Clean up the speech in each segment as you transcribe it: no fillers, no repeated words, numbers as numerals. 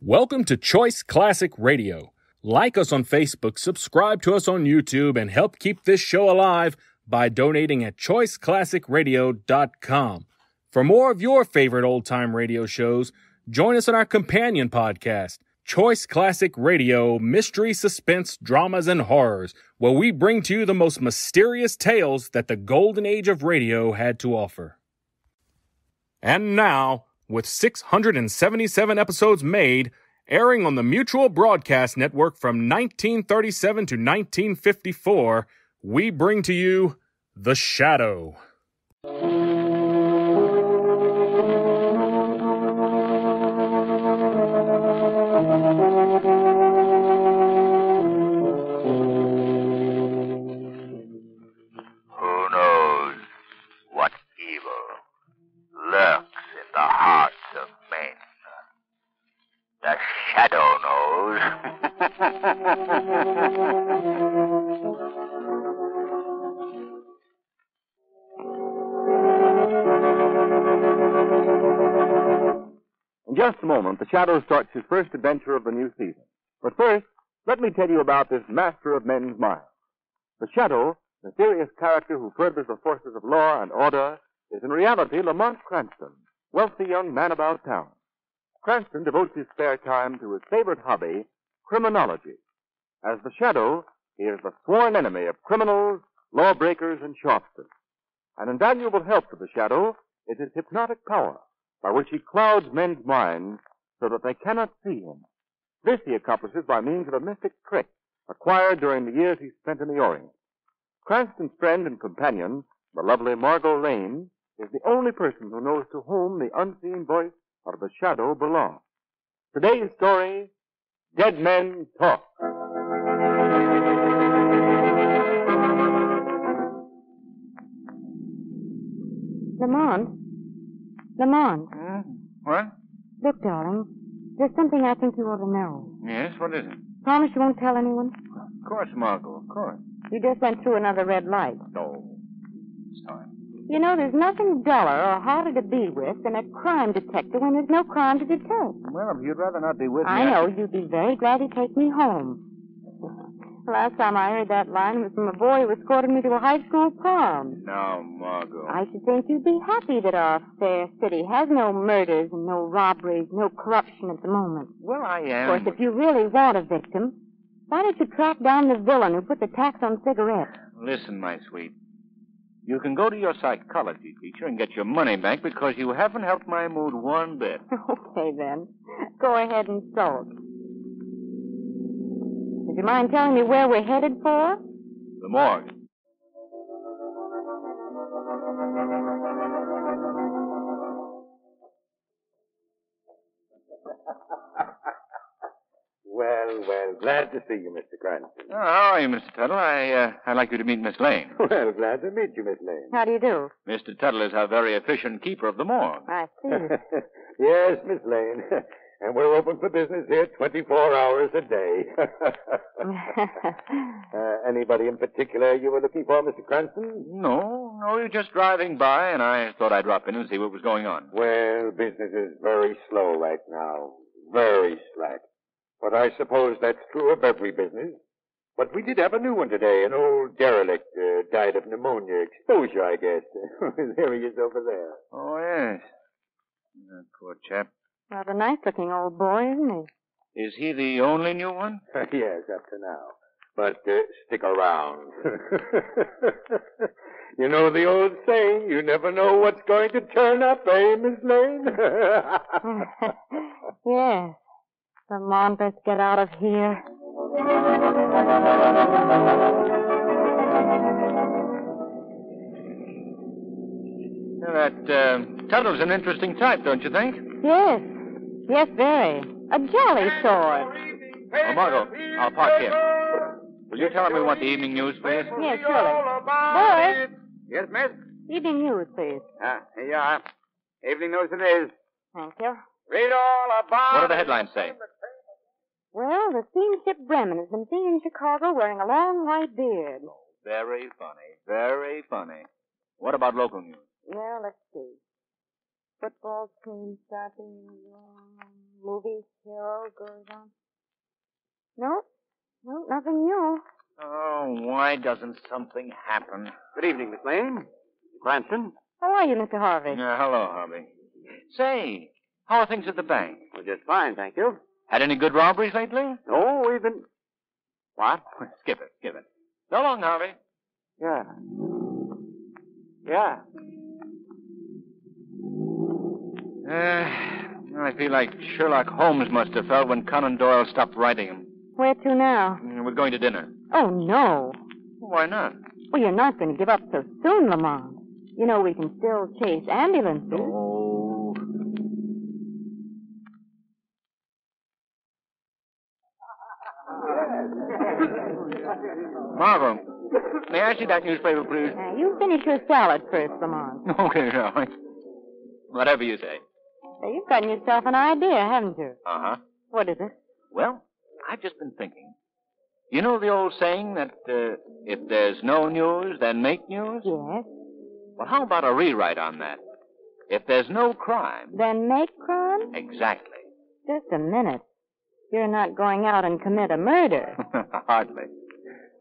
Welcome to Choice Classic Radio. Like us on Facebook, subscribe to us on YouTube, and help keep this show alive by donating at choiceclassicradio.com. For more of your favorite old-time radio shows, join us on our companion podcast, Choice Classic Radio, Mystery, Suspense, Dramas, and Horrors, where we bring to you the most mysterious tales that the golden age of radio had to offer. And now, with 677 episodes made, airing on the Mutual Broadcast Network from 1937 to 1954, we bring to you The Shadow. Who knows what evil lurks in the hearts of men? The Shadow knows. In just a moment, the Shadow starts his first adventure of the new season. But first, let me tell you about this master of men's minds. The Shadow, the mysterious character who furthers the forces of law and order, is in reality Lamont Cranston, wealthy young man about town. Cranston devotes his spare time to his favorite hobby, criminology. As the Shadow, he is the sworn enemy of criminals, lawbreakers, and sharpsters. An invaluable help to the Shadow is his hypnotic power, by which he clouds men's minds so that they cannot see him. This he accomplishes by means of a mystic trick acquired during the years he spent in the Orient. Cranston's friend and companion, the lovely Margot Lane, is the only person who knows to whom the unseen voice of the Shadow belongs. Today's story, Dead Men Talk. Lamont. What? Look, darling, there's something I think you ought to know. Yes, what is it? Promise you won't tell anyone? Of course, Margot, of course. You just went through another red light. No. Sorry. You know, there's nothing duller or harder to be with than a crime detective when there's no crime to detect. Well, if you'd rather not be with me... I know. You'd be very glad to take me home. Last time I heard that line was from a boy who escorted me to a high school prom. Now, Margot. I should think you'd be happy that our fair city has no murders and no robberies, no corruption at the moment. Well, I am. Of course, if you really want a victim, why don't you track down the villain who put the tax on cigarettes? Listen, my sweet. You can go to your psychology teacher and get your money back because you haven't helped my mood one bit. Okay, then. Go ahead and sulk. Would you mind telling me where we're headed for? The morgue. Well, glad to see you, Mr. Cranston. Oh, how are you, Mr. Tuttle? I'd like you to meet Miss Lane. Well, glad to meet you, Miss Lane. How do you do? Mr. Tuttle is our very efficient keeper of the morgue. I see. Yes, Miss Lane. And we're open for business here 24 hours a day. Anybody in particular you were looking for, Mr. Cranston? No, you're just driving by, and I thought I'd drop in and see what was going on. Well, business is very slow right now. Very slack. But I suppose that's true of every business. But we did have a new one today. An old derelict died of pneumonia. Exposure, I guess. There he is over there. Oh, yes. That poor chap. Rather nice-looking old boy, isn't he? Is he the only new one? Yes, up to now. But stick around. You know the old saying, you never know what's going to turn up, eh, Miss Lane? Yes. Come on, let's get out of here. That Tuttle's an interesting type, don't you think? Yes. Yes, very. A jolly sort. Oh, Margot, I'll park here. Will you tell him we want the evening news, please? Yes, surely. Boy, Yes, miss? evening news, please. Here you are. Evening news it is. Thank you. Read all about What do the headlines say? Well, the steamship Bremen has been seen in Chicago wearing a long white beard. Very funny. Very funny. What about local news? Well, let's see. Football team starting... movie hero goes on. No, nothing new. Oh, why doesn't something happen? Good evening, Miss Lane. Cranston. How are you, Mr. Harvey? Hello, Harvey. Say, how are things at the bank? Well, just fine, thank you. Had any good robberies lately? No, we've been... What? Skip it. So long, Harvey. Yeah. I feel like Sherlock Holmes must have felt when Conan Doyle stopped writing him. Where to now? We're going to dinner. Oh, no. Why not? Well, you're not going to give up so soon, Lamont. You know we can still chase ambulances. Oh. Margot, may I see that newspaper, please? Now, you finish your salad first, Lamont. Okay, all right. Whatever you say. Now, you've gotten yourself an idea, haven't you? Uh-huh. What is it? Well, I've just been thinking. You know the old saying that if there's no news, then make news? Yes. Well, how about a rewrite on that? If there's no crime... Then make crime? Exactly. Just a minute. You're not going out and commit a murder. Hardly.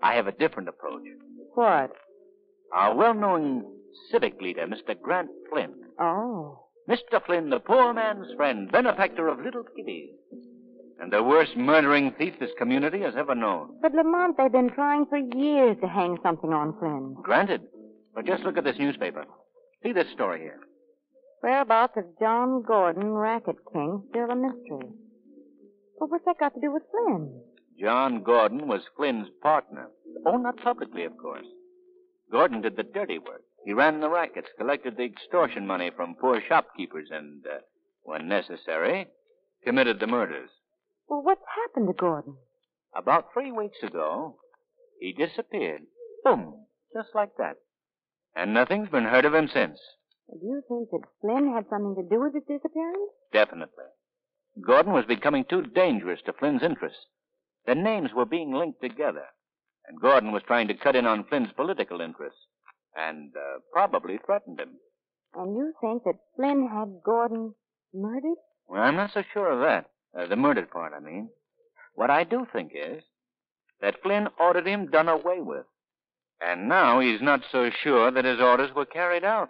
I have a different approach. What? Our well-known civic leader, Mr. Grant Flynn. Oh. Mr. Flynn, the poor man's friend, benefactor of little kiddies, and the worst murdering thief this community has ever known. But, Lamont, they've been trying for years to hang something on Flynn. Granted. But just look at this newspaper. See this story here. Whereabouts of John Gordon, racket king, still a mystery. Well, what's that got to do with Flynn? John Gordon was Flynn's partner. Oh, not publicly, of course. Gordon did the dirty work. He ran the rackets, collected the extortion money from poor shopkeepers, and, when necessary, committed the murders. Well, what's happened to Gordon? About 3 weeks ago, he disappeared. Boom. Just like that. And nothing's been heard of him since. Do you think that Flynn had something to do with his disappearance? Definitely. Gordon was becoming too dangerous to Flynn's interests. Their names were being linked together. And Gordon was trying to cut in on Flynn's political interests. And probably threatened him. And you think that Flynn had Gordon murdered? Well, I'm not so sure of that. The murdered part, I mean. What I do think is that Flynn ordered him done away with. And now he's not so sure that his orders were carried out.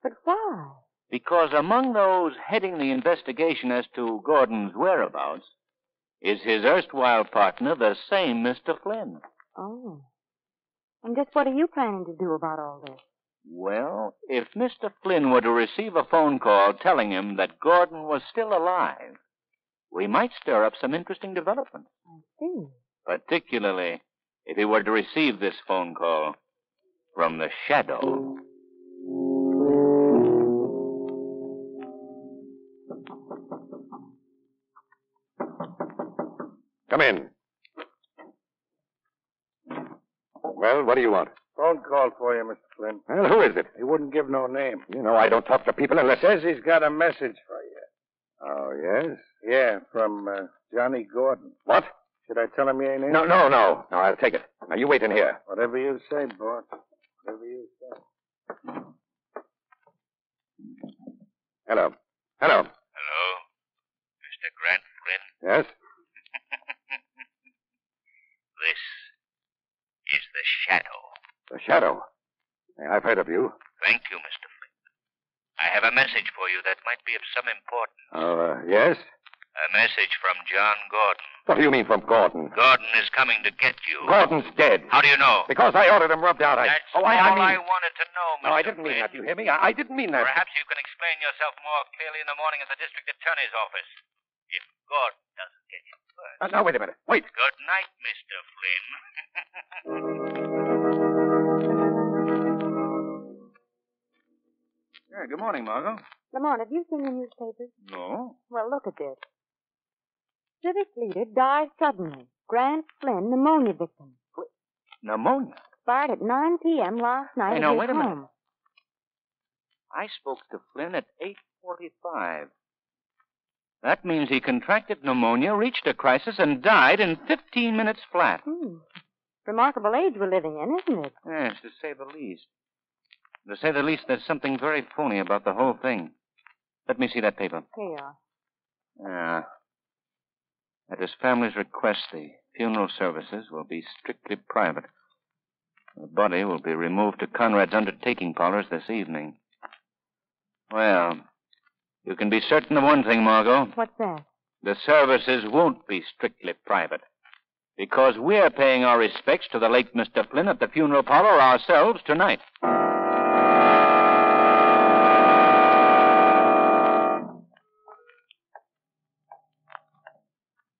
But why? Because among those heading the investigation as to Gordon's whereabouts is his erstwhile partner, the same Mr. Flynn. Oh. And just what are you planning to do about all this? Well, if Mr. Flynn were to receive a phone call telling him that Gordon was still alive, we might stir up some interesting developments. I see. Particularly if he were to receive this phone call from the Shadow. Come in. Well, what do you want? Phone call for you, Mr. Flynn. Well, who is it? He wouldn't give no name. You know I don't talk to people unless... Says he's got a message for you. Oh, yes? Yeah, from Johnny Gordon. What? Should I tell him you ain't in? No, I'll take it. Now, you wait in here. Whatever you say, boss. Whatever you say. Hello. Hello? Mr. Grant Flynn? Yes? This is the Shadow. The Shadow. I've heard of you. Thank you, Mr. Flynn. I have a message for you that might be of some importance. Oh, yes? A message from John Gordon. What do you mean from Gordon? Gordon is coming to get you. Gordon's dead. How do you know? Because I ordered him rubbed out. That's all I I wanted to know, Mr. No, I didn't mean Flynn. that. You hear me? I didn't mean that. Perhaps you can explain yourself more clearly in the morning at the district attorney's office. If Gordon doesn't get you first. Now, wait a minute. Wait. Good night, Mr. Flynn. Yeah, good morning, Margot. Lamont, have you seen the newspapers? No. Well, look at this. Civic leader dies suddenly. Grant Flynn, pneumonia victim. Pneumonia? Expired at 9 p.m. last night. Hey, at now, his wait a home. minute. I spoke to Flynn at 8:45. That means he contracted pneumonia, reached a crisis, and died in 15 minutes flat. Remarkable age we're living in, isn't it? Yes, to say the least. To say the least, there's something very phony about the whole thing. Let me see that paper. Here you are. Yeah. At his family's request, the funeral services will be strictly private. The body will be removed to Conrad's undertaking parlors this evening. Well, you can be certain of one thing, Margot. What's that? The services won't be strictly private. Because we're paying our respects to the late Mr. Flynn at the funeral parlor ourselves tonight.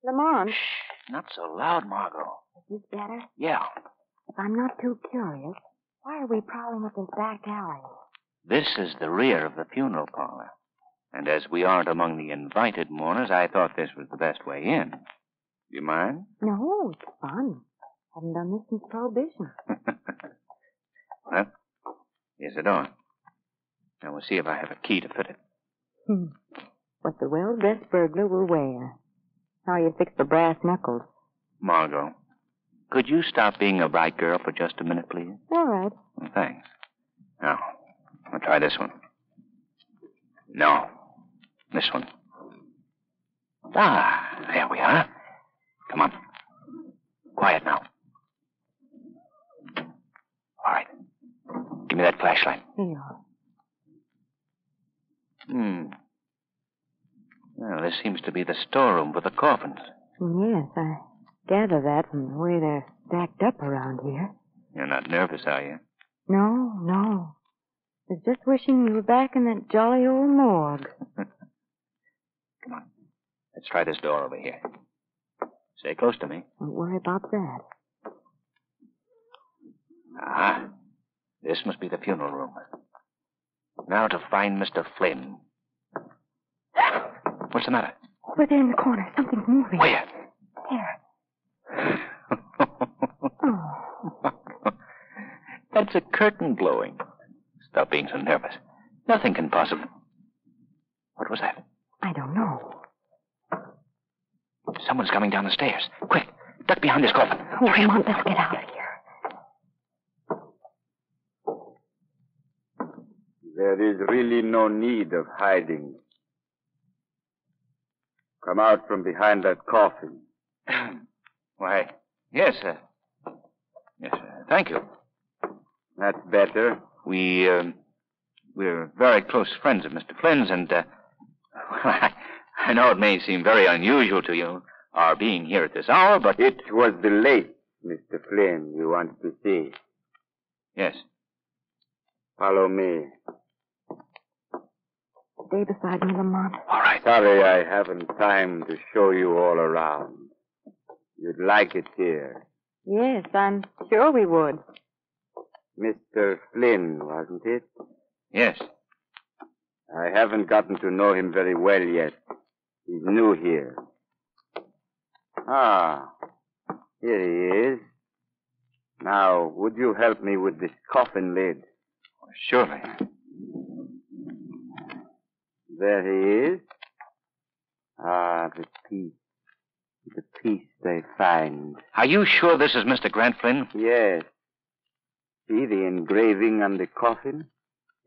Lamont, Shh, not so loud, Margot. is this better? Yeah. If I'm not too curious, why are we prowling up this back alley? This is the rear of the funeral parlor. And as we aren't among the invited mourners, I thought this was the best way in. Do you mind? No, it's fun. Haven't done this since Prohibition. Well, here's the door. Now we'll see if I have a key to fit it. What the well-dressed burglar will wear. How you fix the brass knuckles. Margot, could you stop being a bright girl for just a minute, please? All right. Well, thanks. Now, I'll try this one. No, this one. Ah, there we are. Come on. Quiet now. All right. Give me that flashlight. Here you are. Well, this seems to be the storeroom for the coffins. Yes, I gather that from the way they're stacked up around here. You're not nervous, are you? No. I was just wishing we were back in that jolly old morgue. Come on. Let's try this door over here. Stay close to me. Don't worry about that. Ah, this must be the funeral room. Now to find Mr. Flynn. What's the matter? Over there in the corner, something's moving. Where? There. Oh. That's a curtain blowing. Stop being so nervous. Nothing can possibly... What was that? I don't know. Someone's coming down the stairs. Quick, duck behind this coffin. Oh, come on, let's get out of here. There is really no need of hiding. Come out from behind that coffin. Why, yes, sir. Yes, sir. Thank you. That's better. We're very close friends of Mr. Flynn's, and, I know it may seem very unusual to you, our being here at this hour, but... It was the late Mr. Flynn you wanted to see. Yes. Follow me. Stay beside me, Lamont. All right. Sorry I haven't time to show you all around. You'd like it here. Yes, I'm sure we would. Mr. Flynn, wasn't it? Yes. I haven't gotten to know him very well yet. He's new here. Ah, here he is. Now, would you help me with this coffin lid? Surely. There he is. Ah, the piece they find. Are you sure this is Mr. Grant Flynn? Yes. See the engraving on the coffin?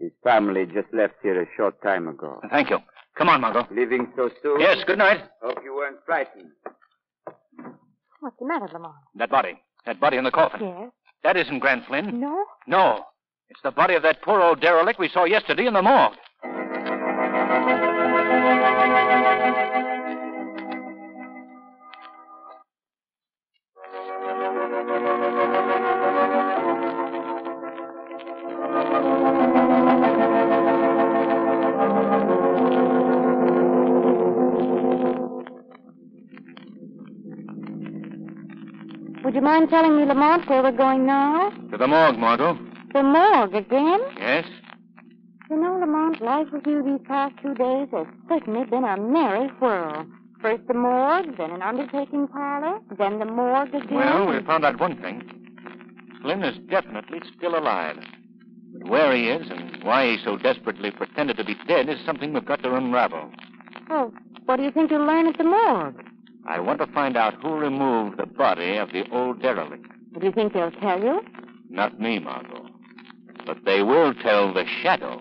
His family just left here a short time ago. Thank you. Come on, Margot. Leaving so soon? Yes, good night. Hope you weren't frightened. What's the matter, Lamont? That body in the coffin. Yes? That isn't Grant Flynn. No? No. It's the body of that poor old derelict we saw yesterday in the morgue. Would you mind telling me, Lamont, where we're going now? To the morgue, Margot. The morgue again? Yes? You know, Lamont, life with you these past 2 days has certainly been a merry whirl. First the morgue, then an undertaking parlor, then the morgue again. Well, we found out one thing. Flynn is definitely still alive. But where he is and why he so desperately pretended to be dead is something we've got to unravel. Oh, what do you think you'll learn at the morgue? I want to find out who removed the body of the old derelict. Do you think they'll tell you? Not me, Margot. But they will tell the shadow.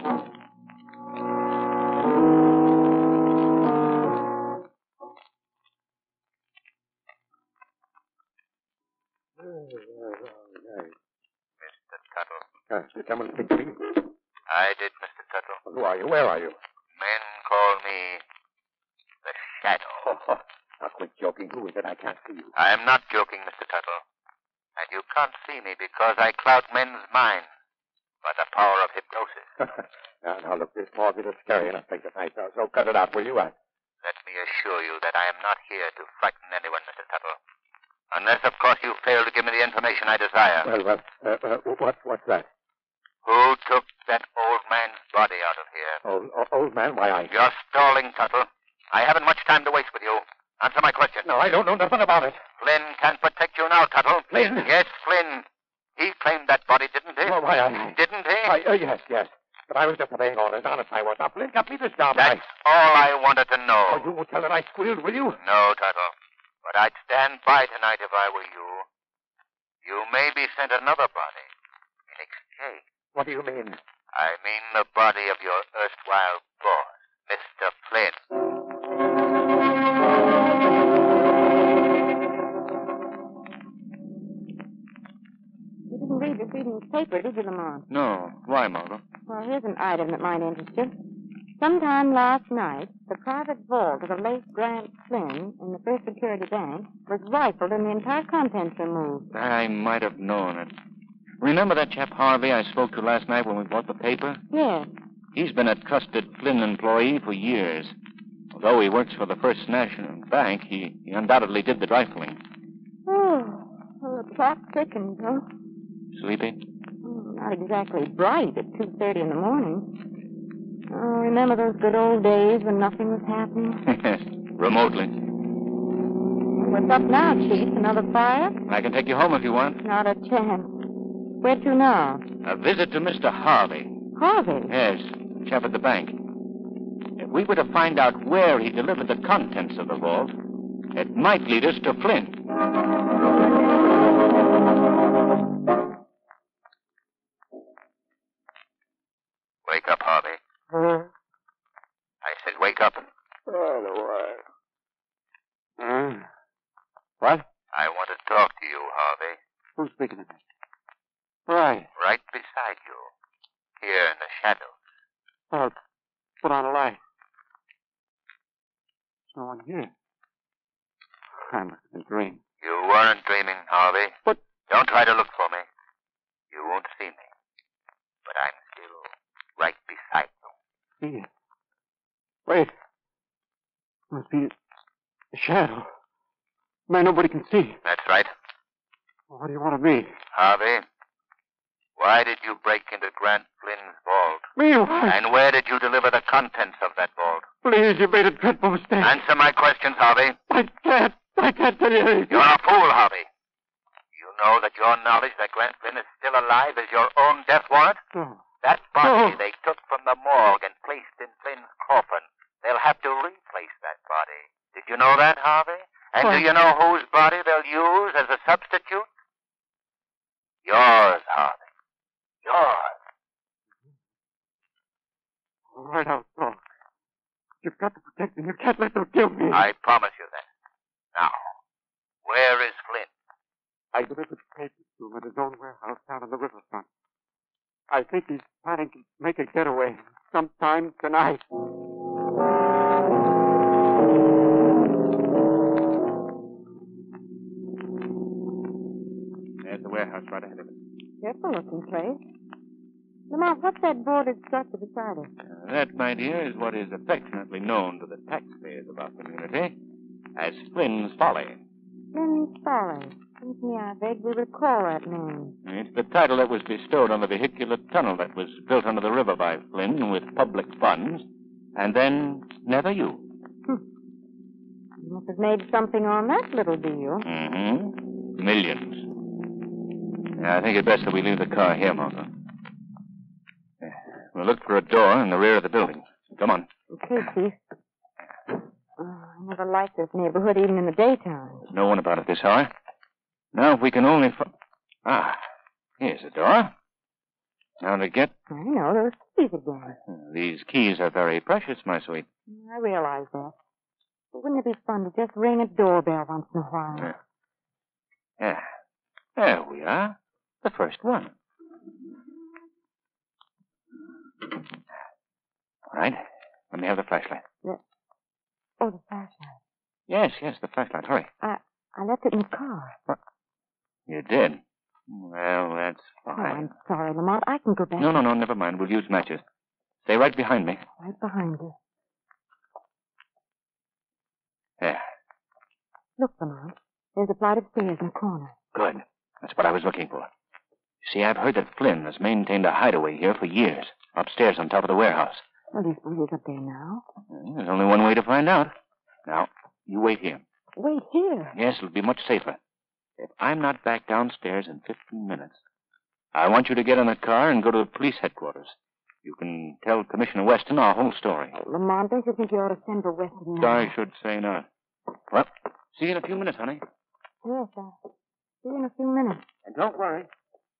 Mr. Tuttle. Did someone speak to me? I did, Mr. Tuttle. Who are you? Where are you? Men call me the Shadow. Now quit joking. Who is it? I can't see you. I am not joking, Mr. Tuttle. And you can't see me because I cloud men's minds by the power of hypnosis. now, look, this morgue is scary enough thing tonight, so cut it out, will you? Let me assure you that I am not here to frighten anyone, Mr. Tuttle. Unless, of course, you fail to give me the information I desire. What's that? Who took that old man's body out of here? Old man? Why, You're stalling, Tuttle. I haven't much time to waste with you. Answer my question. No, I don't know nothing about it. Flynn can protect you now, Tuttle. Flynn? Yes, Flynn. He claimed that body, didn't he? Oh, why, Didn't he? Yes. But I was just obeying orders. Honest, I was. Now, Flynn got me this job. That's all I wanted to know. Oh, you won't tell that I squealed, will you? No, Tuttle. But I'd stand by tonight if I were you. You may be sent another body in exchange. What do you mean? I mean the body of your erstwhile boss, Mr. Flynn. You didn't read this evening's paper, did you, Lamont? No. Why, Margot? Well, here's an item that might interest you. Sometime last night, the private vault of the late Grant Flynn in the First Security Bank was rifled and the entire contents removed. I might have known it. Remember that chap Harvey I spoke to last night when we bought the paper? Yes. He's been a trusted Flynn employee for years. Although he works for the First National Bank, he undoubtedly did the rifling. Oh, well, the clock thickens, huh? Sleepy? Not exactly bright at 2:30 in the morning. Oh, remember those good old days when nothing was happening? Yes, remotely. What's up now, Chief? Another fire? I can take you home if you want. Not a chance. Where to now? A visit to Mr. Harvey. Harvey? Yes, chap at the bank. If we were to find out where he delivered the contents of the vault, it might lead us to Flynn. Wake up, Harvey. Huh? I said wake up. Oh, the wire. What? I want to talk to you, Harvey. Who's speaking to me? Right. Right beside you. Here in the shadows. Oh, put on a light. There's no one here. I must have been dreaming. You weren't dreaming, Harvey. But... Don't try to look for me. You won't see me. But I'm still right beside you. See it. Wait. Must be a shadow. Man, nobody can see. That's right. What do you want of me? Harvey, why did you break into Grant Flynn's vault? Me? Why? And where did you deliver the contents of that vault? Please, you made a dreadful mistake. Answer my questions, Harvey. I can't tell you anything. You're a fool, Harvey. You know that your knowledge that Grant Flynn is still alive is your own death warrant? No. That body No. they took from the morgue and placed in Flynn's coffin, they'll have to replace that body. Did you know that, Harvey? And do you know whose body they'll use as a substitute? Yours, Harvey. Yours. All right, outlaw. You've got to protect me. You can't let them kill me. I promise you that. Now, where is Flynn? I delivered papers to him at his own warehouse down on the riverfront. I think he's planning to make a getaway sometime tonight. There's the warehouse right ahead of us. Careful looking place. Lamont, what's that boarded structure beside it? That, my dear, is what is affectionately known to the taxpayers of our community as Flynn's Folly. Flynn's Folly. Seems to me I vaguely recall that name. It's the title that was bestowed on the vehicular tunnel that was built under the river by Flynn with public funds, and then never used. You must have made something on that little deal. Mm-hmm. Millions. I think it best that we leave the car here, Martha. We'll look for a door in the rear of the building. Come on. Okay, Chief. I never liked this neighborhood, even in the daytime. No one about at this hour. Now, if we can only... here's a door. Now to get... I know, those keys again. These keys are very precious, my sweet. I realize that. But wouldn't it be fun to just ring a doorbell once in a while? Yeah. There we are. The first one. All right. Let me have the flashlight. Oh, the flashlight. Yes, the flashlight. Hurry. I left it in the car. What? You did? Well, that's Oh, fine. I'm sorry, Lamont. I can go back. No, never mind. We'll use matches. Stay right behind me. Right behind you. There. Look, Lamont. There's a flight of stairs in the corner. Good. That's what I was looking for. You see, I've heard that Flynn has maintained a hideaway here for years, upstairs on top of the warehouse. Well, he's up there now. There's only one way to find out. Now, you wait here. Wait here. Yes, it'll be much safer. If I'm not back downstairs in 15 minutes, I want you to get in the car and go to the police headquarters. You can tell Commissioner Weston our whole story. Oh, Lamont, don't you think you ought to send for Weston now? I should say not. Well, see you in a few minutes, honey. Yes, I'll see you in a few minutes. And don't worry.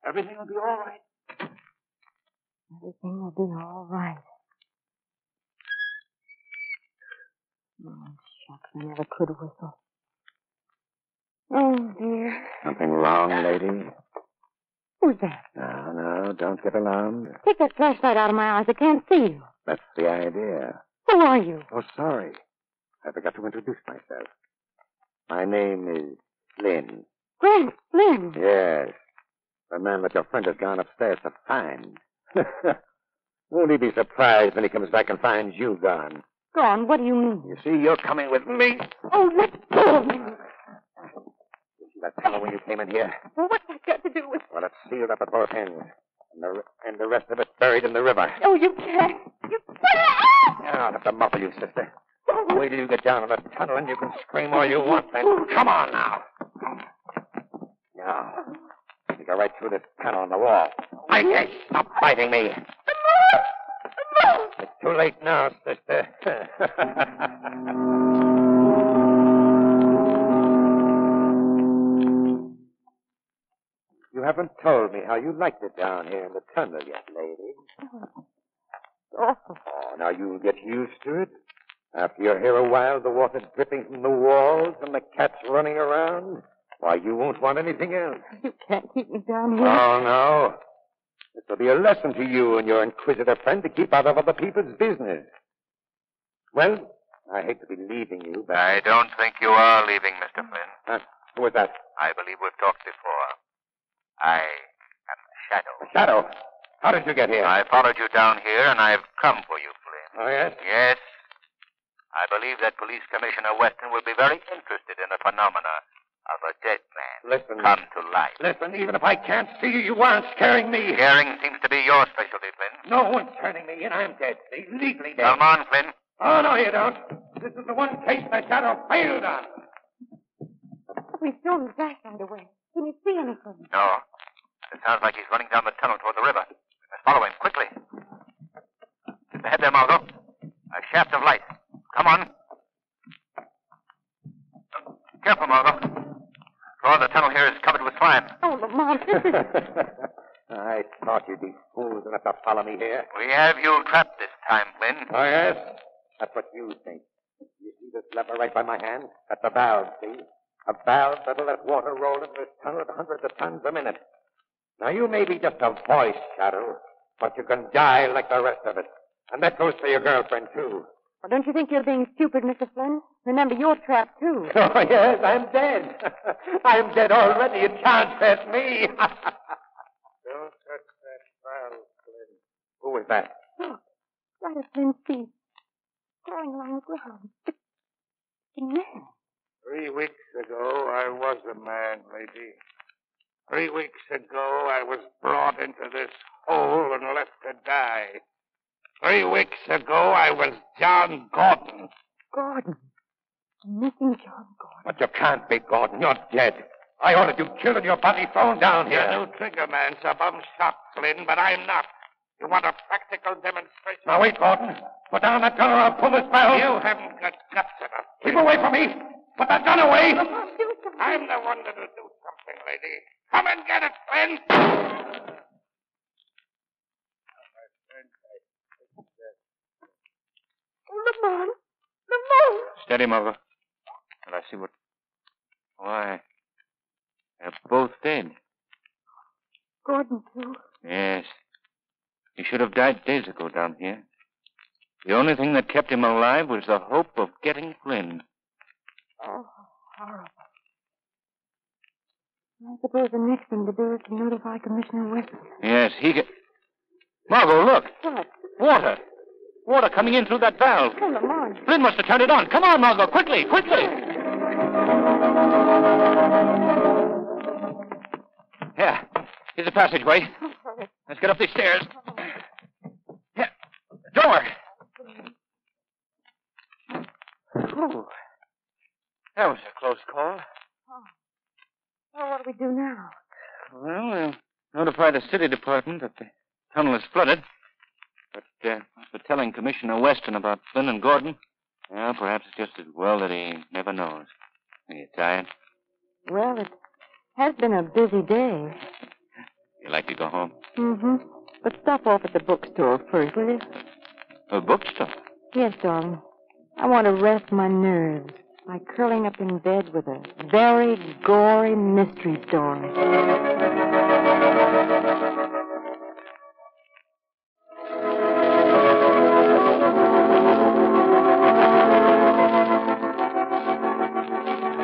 Everything will be all right. Everything will be all right. Oh, shucks, I never could whistle. Oh, dear. Something wrong, lady? Who's that? No, don't get alarmed. Take that flashlight out of my eyes. I can't see you. That's the idea. Who are you? Oh, sorry. I forgot to introduce myself. My name is Flynn. Flynn. Yes. The man that your friend has gone upstairs to find. Won't he be surprised when he comes back and finds you gone? Gone? What do you mean? You see, you're coming with me. Oh, let go of me. You see that tunnel when you came in here? Well, what's that got to do with... Well, it's sealed up at both ends. And the rest of it's buried in the river. Oh, you can't. You can't. I'll have to muffle you, sister. Wait till you get down in the tunnel and you can scream all you want then. Come on now. Now, you go right through this tunnel on the wall. I can't stop fighting me. It's too late now, sister. You haven't told me how you liked it down here in the tunnel yet, lady. Oh, now you'll get used to it. After you're here a while, the water's dripping from the walls and the cat's running around. Why, you won't want anything else. You can't keep me down here. Oh, no. This will be a lesson to you and your inquisitive friend to keep out of other people's business. Well, I hate to be leaving you, but... I don't think you are leaving, Mr. Flynn. Who was that? I believe we've talked before. I am the Shadow. The Shadow? How did you get here? I followed you down here, and I've come for you, Flynn. Oh, yes? Yes. I believe that Police Commissioner Weston will be very interested in the phenomena of a dead man Listen. come to life. Listen, even if I can't see you, you aren't scaring me. Scaring seems to be your specialty, Flynn. No one's turning me in. I'm dead, see? Legally dead. Come on, Flynn. Oh, no, you don't. This is the one case the Shadow failed on. We've thrown the flashlight away. Can you see anything? No. It sounds like he's running down the tunnel toward the river. Let's follow him, quickly. Ahead there, Margot. A shaft of light. Come on. Careful, Margot. The floor of the tunnel here is covered with slime. Oh, Lamont, this is... I thought you'd be fools enough to follow me here. We have you trapped this time, Flynn. Oh, yes? That's what you think. You see this lever right by my hand? That's a valve, see? A valve that'll let water roll into this tunnel at hundreds of tons a minute. Now, you may be just a voice, Shadow, but you can die like the rest of us. And that goes for your girlfriend, too. Well, don't you think you're being stupid, Mr. Flynn? Remember, you're trapped, too. Oh, yes, I'm dead. I'm dead already. You can't hurt me. Don't touch that valve, Flynn. Who was that? Look, right at Flynn's feet. Crawling along the ground. It's a man. 3 weeks ago, I was a man, lady. 3 weeks ago, I was brought into this hole and left to die. 3 weeks ago, I was John Gordon. Gordon. Missing John Gordon. But you can't be Gordon. You're dead. I ordered you killed and your body thrown down here. Your new trigger man's a bum shot, Flynn, but I'm not. You want a practical demonstration? Now, wait, Gordon. Put down that gun or I'll pull this valve. You haven't got guts enough. Keep away from me. Put that gun away. I'm the one that'll do something, lady. Come and get it, Flynn. Oh, Lamont. Lamont. Steady, Margot. Well, I see what... Why, they're both dead. Gordon, too. Yes. He should have died days ago down here. The only thing that kept him alive was the hope of getting Flynn. Oh, horrible. I suppose the next thing to do is to notify Commissioner Weston. Yes, he can... Margot, look. What? Water. Water coming in through that valve. Oh, Lamont. Flynn must have turned it on. Come on, Margot, quickly, quickly. Here. Here's the passageway. Let's get up these stairs. Here. Door. Ooh. That was a close call. Well, what do we do now? Well, we'll notify the city department that the tunnel is flooded. But for telling Commissioner Weston about Flynn and Gordon, well, perhaps it's just as well that he never knows. Are you tired? Well, it has been a busy day. You like to go home? Mm-hmm. But stop off at the bookstore first, will you? A bookstore? Yes, darling. I want to rest my nerves by curling up in bed with a very gory mystery story.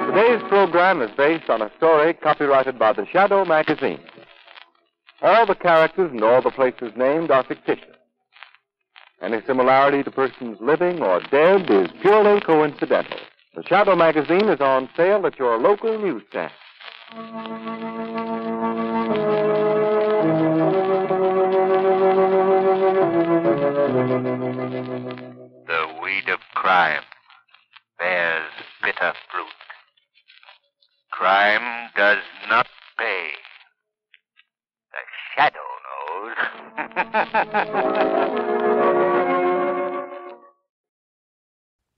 Today's program is based on a story copyrighted by the Shadow magazine. All the characters and all the places named are fictitious. Any similarity to persons living or dead is purely coincidental. The Shadow magazine is on sale at your local newsstand. The weed of crime bears bitter fruit. Crime does not pay. The Shadow knows.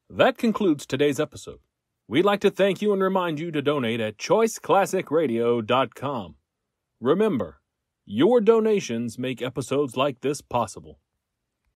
That concludes today's episode. We'd like to thank you and remind you to donate at choiceclassicradio.com. Remember, your donations make episodes like this possible.